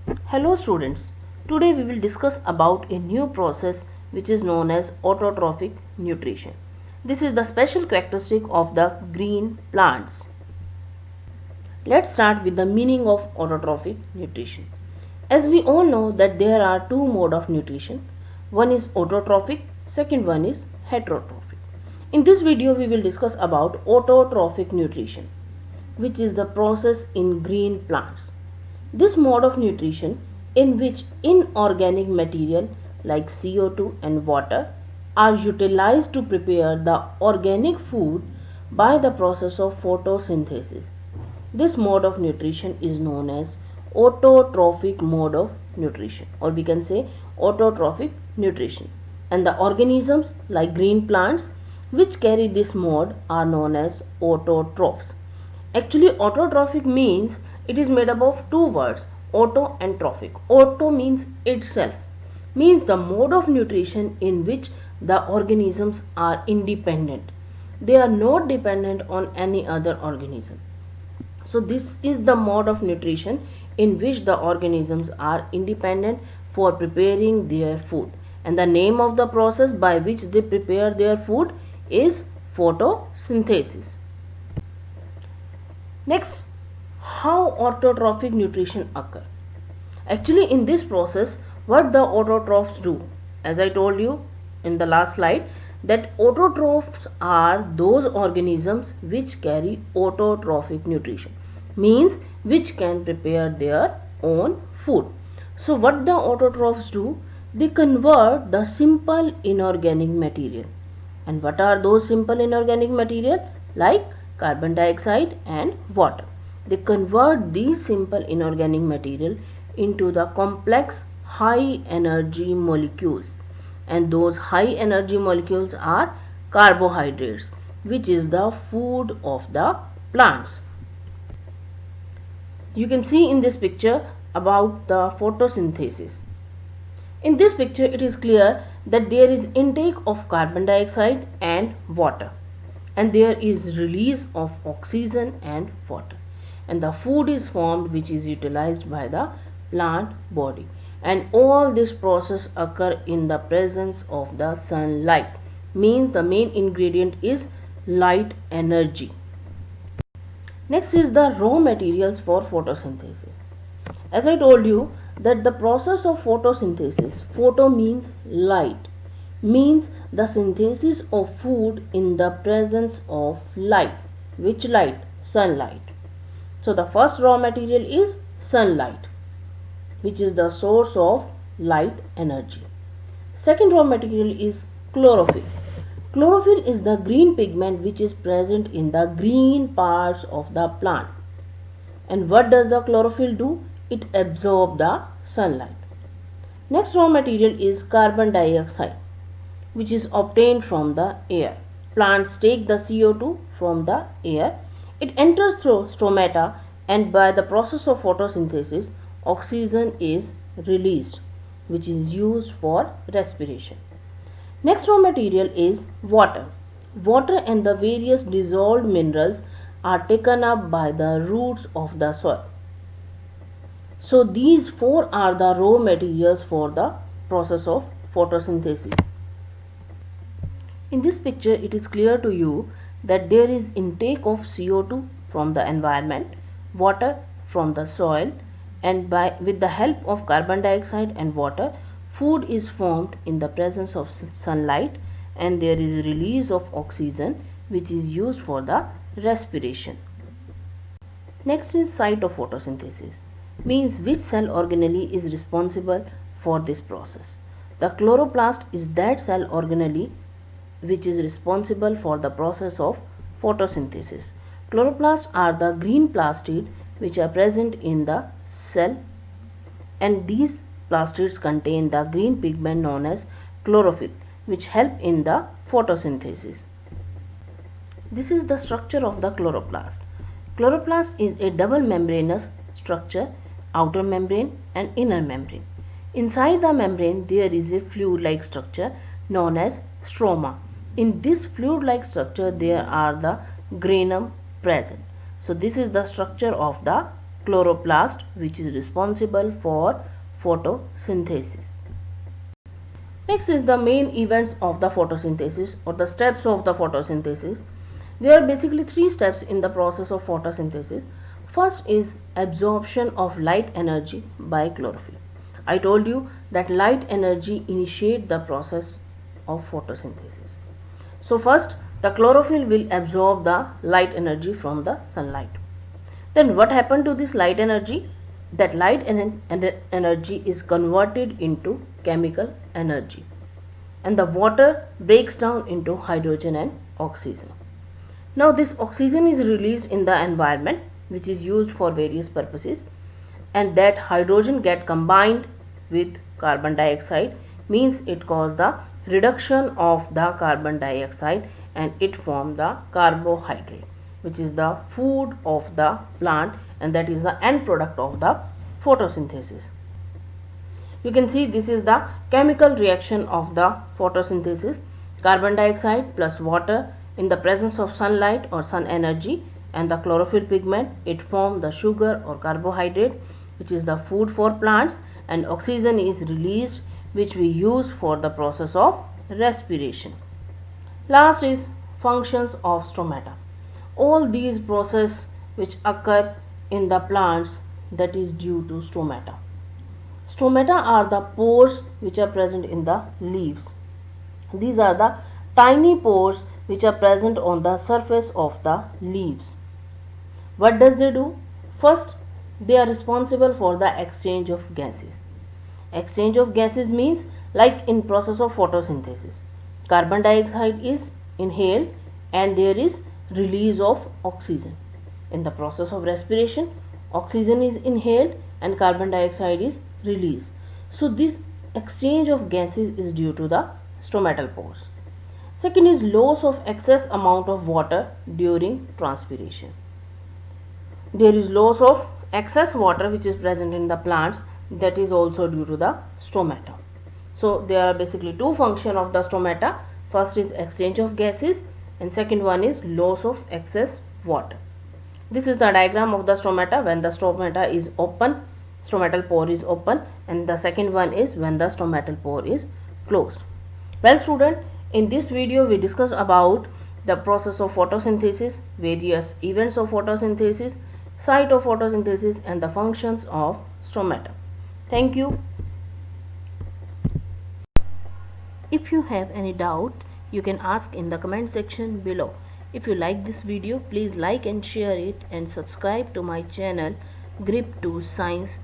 Hello students, today we will discuss about a new process which is known as autotrophic nutrition. This is the special characteristic of the green plants. Let's start with the meaning of autotrophic nutrition. As we all know that there are two modes of nutrition. One is autotrophic, second one is heterotrophic. In this video we will discuss about autotrophic nutrition, which is the process in green plants. This mode of nutrition, in which inorganic material like CO2 and water are utilized to prepare the organic food by the process of photosynthesis. This mode of nutrition is known as autotrophic mode of nutrition, or we can say autotrophic nutrition. And the organisms like green plants which carry this mode are known as autotrophs. Actually, autotrophic means it is made up of two words, auto and trophic. Auto means itself, means the mode of nutrition in which the organisms are independent. They are not dependent on any other organism. So this is the mode of nutrition in which the organisms are independent for preparing their food. And the name of the process by which they prepare their food is photosynthesis. Next, how autotrophic nutrition occur? Actually, in this process, what the autotrophs do, as I told you in the last slide, that autotrophs are those organisms which carry autotrophic nutrition, means which can prepare their own food. So what the autotrophs do? They convert the simple inorganic material. And what are those simple inorganic material? Like carbon dioxide and water. They convert these simple inorganic material into the complex high energy molecules, and those high energy molecules are carbohydrates, which is the food of the plants. You can see in this picture about the photosynthesis. In this picture it is clear that there is intake of carbon dioxide and water, and there is release of oxygen and water, and the food is formed which is utilized by the plant body. And all this process occur in the presence of the sunlight, means the main ingredient is light energy. Next is the raw materials for photosynthesis. As I told you that the process of photosynthesis, photo means light, means the synthesis of food in the presence of light. Which light? Sunlight. So the first raw material is sunlight, which is the source of light energy. Second raw material is chlorophyll. Chlorophyll is the green pigment which is present in the green parts of the plant. And what does the chlorophyll do? It absorbs the sunlight. Next raw material is carbon dioxide, which is obtained from the air. Plants take the CO2 from the air. It enters through stomata, and by the process of photosynthesis, oxygen is released, which is used for respiration. Next raw material is water. Water and the various dissolved minerals are taken up by the roots of the soil. So these four are the raw materials for the process of photosynthesis. In this picture it is clear to you that there is intake of CO2 from the environment, water from the soil, and with the help of carbon dioxide and water, food is formed in the presence of sunlight, and there is release of oxygen which is used for the respiration. Next is site of photosynthesis, means which cell organelle is responsible for this process. The chloroplast is that cell organelle which is responsible for the process of photosynthesis. Chloroplasts are the green plastid which are present in the cell, and these plastids contain the green pigment known as chlorophyll, which help in the photosynthesis. This is the structure of the chloroplast. Chloroplast is a double membranous structure, outer membrane and inner membrane. Inside the membrane there is a fluid-like structure known as stroma. In this fluid-like structure there are the granum present. So this is the structure of the chloroplast, which is responsible for photosynthesis. Next is the main events of the photosynthesis or the steps of the photosynthesis. There are basically three steps in the process of photosynthesis. First is absorption of light energy by chlorophyll. I told you that light energy initiate the process of photosynthesis. So first the chlorophyll will absorb the light energy from the sunlight. Then what happened to this light energy? That light energy is converted into chemical energy, and the water breaks down into hydrogen and oxygen. Now this oxygen is released in the environment, which is used for various purposes, and that hydrogen get combined with carbon dioxide, means it causes the reduction of the carbon dioxide and it form the carbohydrate, which is the food of the plant, and that is the end product of the photosynthesis. You can see this is the chemical reaction of the photosynthesis. Carbon dioxide plus water in the presence of sunlight or sun energy and the chlorophyll pigment, it form the sugar or carbohydrate, which is the food for plants, and oxygen is released, which we use for the process of respiration. Last is functions of stomata. All these processes which occur in the plants, that is due to stomata. Stomata are the pores which are present in the leaves. These are the tiny pores which are present on the surface of the leaves. What does they do? First, they are responsible for the exchange of gases. Exchange of gases means like in process of photosynthesis, carbon dioxide is inhaled and there is release of oxygen. In the process of respiration, oxygen is inhaled and carbon dioxide is released. So this exchange of gases is due to the stomatal pores. Second is loss of excess amount of water during transpiration. There is loss of excess water which is present in the plants, that is also due to the stomata. So there are basically two functions of the stomata. First is exchange of gases and second one is loss of excess water. This is the diagram of the stomata when the stomata is open, stomatal pore is open, and the second one is when the stomatal pore is closed. Well student, in this video we discussed about the process of photosynthesis, various events of photosynthesis, site of photosynthesis and the functions of stomata. Thank you. If you have any doubt, you can ask in the comment section below. If you like this video, please like and share it and subscribe to my channel Grip to Science